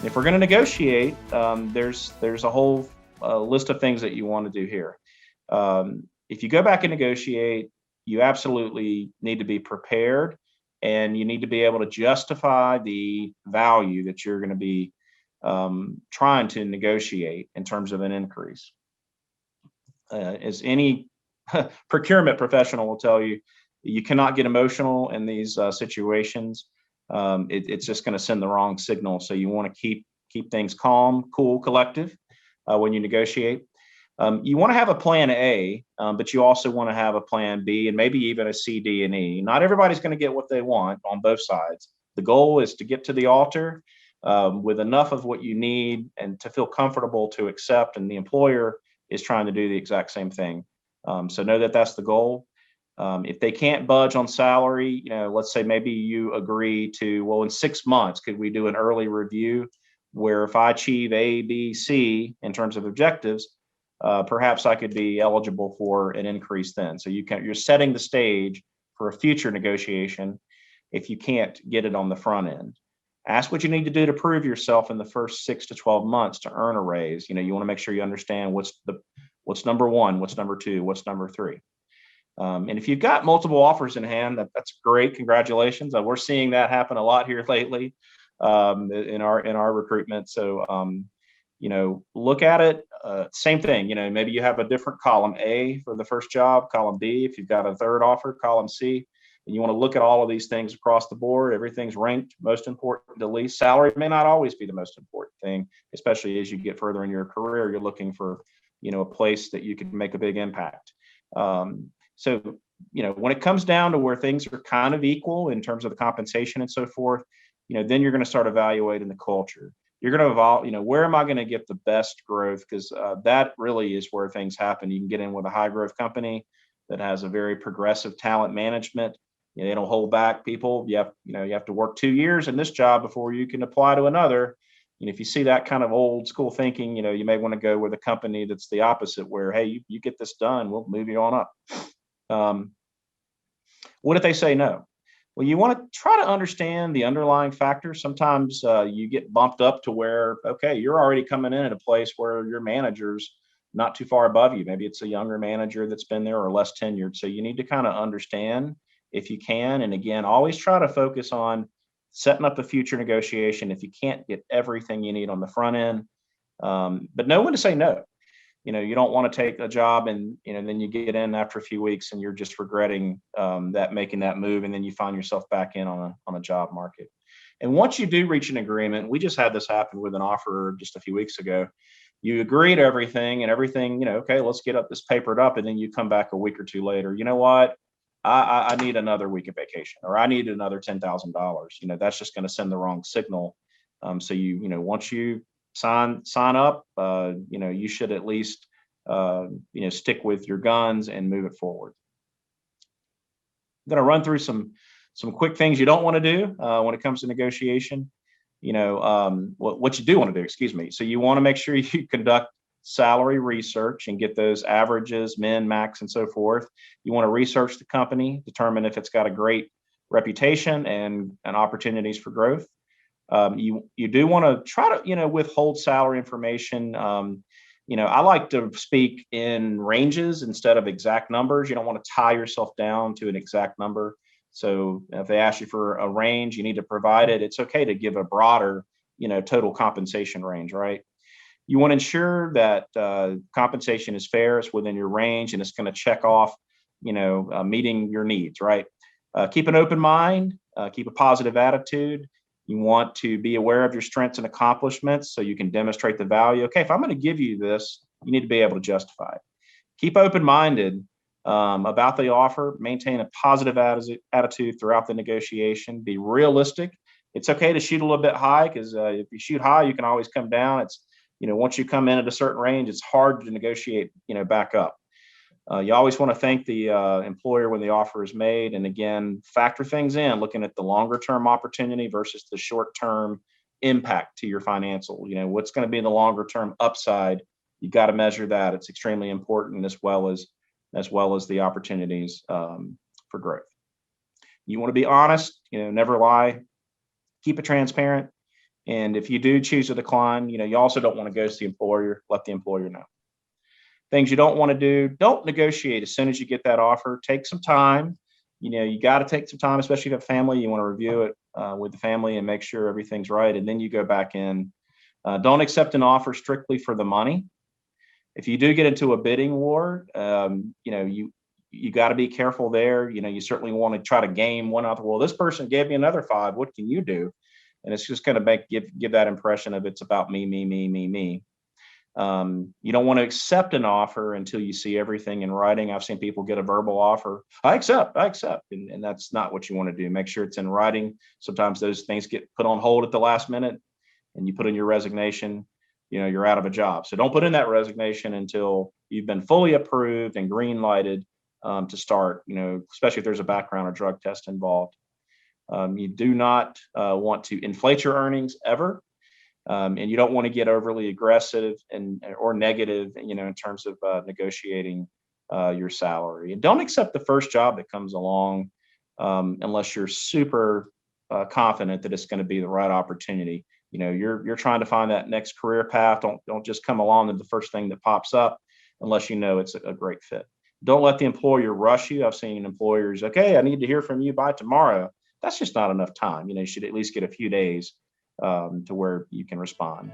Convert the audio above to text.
If we're going to negotiate, there's a whole list of things that you want to do here. If you go back and negotiate, you absolutely need to be prepared, and you need to be able to justify the value that you're going to be trying to negotiate in terms of an increase. As any procurement professional will tell you, you cannot get emotional in these situations. It's just going to send the wrong signal. So you want to keep things calm, cool, collective when you negotiate. You want to have a plan A, but you also want to have a plan B and maybe even a C, D, and E. Not everybody's going to get what they want on both sides. The goal is to get to the altar with enough of what you need and to feel comfortable to accept, and the employer is trying to do the exact same thing. So know that that's the goal. If they can't budge on salary, let's say maybe you agree to, well, in 6 months, could we do an early review where if I achieve A, B, C in terms of objectives, perhaps I could be eligible for an increase then. So you're setting the stage for a future negotiation if you can't get it on the front end. Ask what you need to do to prove yourself in the first 6 to 12 months to earn a raise. You want to make sure you understand what's number one, what's number two, what's number three. And if you've got multiple offers in hand, that's great. Congratulations. We're seeing that happen a lot here lately in our recruitment. So look at it. Same thing. Maybe you have a different column A for the first job, column B if you've got a third offer, column C. And you want to look at all of these things across the board. Everything's ranked most important to least. Salary may not always be the most important thing, especially as you get further in your career. You're looking for, a place that you can make a big impact. So, when it comes down to where things are kind of equal in terms of the compensation and so forth, then you're going to start evaluating the culture. You're going to evolve, where am I going to get the best growth? Because that really is where things happen. You can get in with a high growth company that has a very progressive talent management. They don't hold back people. You have to work 2 years in this job before you can apply to another. If you see that kind of old school thinking, you may want to go with a company that's the opposite, where, hey, you get this done, we'll move you on up. What if they say no? Well, you want to try to understand the underlying factors. Sometimes you get bumped up to where, okay, you're already coming in at a place where your manager's not too far above you. Maybe it's a younger manager that's been there or less tenured. So you need to kind of understand if you can. And again, always try to focus on setting up a future negotiation if you can't get everything you need on the front end. But know when to say no. You don't want to take a job and then you get in after a few weeks and you're just regretting making that move, and then you find yourself back in on a job market. And once you do reach an agreement, we just had this happen with an offer just a few weeks ago. You agree to everything and everything, okay, let's get this papered up, and then you come back a week or two later. You know what? I need another week of vacation, or I need another $10,000. That's just going to send the wrong signal. So once you sign up, you should at least stick with your guns and move it forward. I'm going to run through some quick things you don't want to do when it comes to negotiation. What you do want to do, excuse me. So you want to make sure you conduct salary research and get those averages, min, max, and so forth. You want to research the company, determine if it's got a great reputation and opportunities for growth. You do want to try to withhold salary information. I like to speak in ranges instead of exact numbers. You don't want to tie yourself down to an exact number. So if they ask you for a range, you need to provide it. It's okay to give a broader total compensation range, right? You want to ensure that compensation is fair, it's within your range, and it's going to check off meeting your needs, right? Keep an open mind, keep a positive attitude. You want to be aware of your strengths and accomplishments so you can demonstrate the value. Okay, if I'm going to give you this, you need to be able to justify it. Keep open-minded about the offer. Maintain a positive attitude throughout the negotiation. Be realistic. It's okay to shoot a little bit high, because if you shoot high, you can always come down. It's once you come in at a certain range, it's hard to negotiate back up. You always want to thank the employer when the offer is made, and again, factor things in, looking at the longer term opportunity versus the short term impact to your financial. What's going to be the longer term upside. You got to measure that. It's extremely important, as well as the opportunities for growth. You want to be honest. Never lie. Keep it transparent. And if you do choose to decline, you also don't want to ghost the employer. Let the employer know. Things you don't want to do: don't negotiate as soon as you get that offer. Take some time. You got to take some time, especially if you have family. You want to review it with the family and make sure everything's right, and then you go back in. Don't accept an offer strictly for the money. If you do get into a bidding war, you got to be careful there. You certainly want to try to game one out. Well, this person gave me another five. What can you do? And it's just going to give that impression of it's about me, me, me, me, me. You don't want to accept an offer until you see everything in writing. I've seen people get a verbal offer. I accept. And that's not what you want to do. Make sure it's in writing. Sometimes those things get put on hold at the last minute and you put in your resignation, you're out of a job. So don't put in that resignation until you've been fully approved and green lighted to start, especially if there's a background or drug test involved. You do not want to inflate your earnings ever. And you don't want to get overly aggressive or negative, in terms of negotiating your salary. And don't accept the first job that comes along unless you're super confident that it's going to be the right opportunity. You're trying to find that next career path. Don't just come along to the first thing that pops up unless you know it's a great fit. Don't let the employer rush you. I've seen employers, okay, I need to hear from you by tomorrow. That's just not enough time. You should at least get a few days to where you can respond.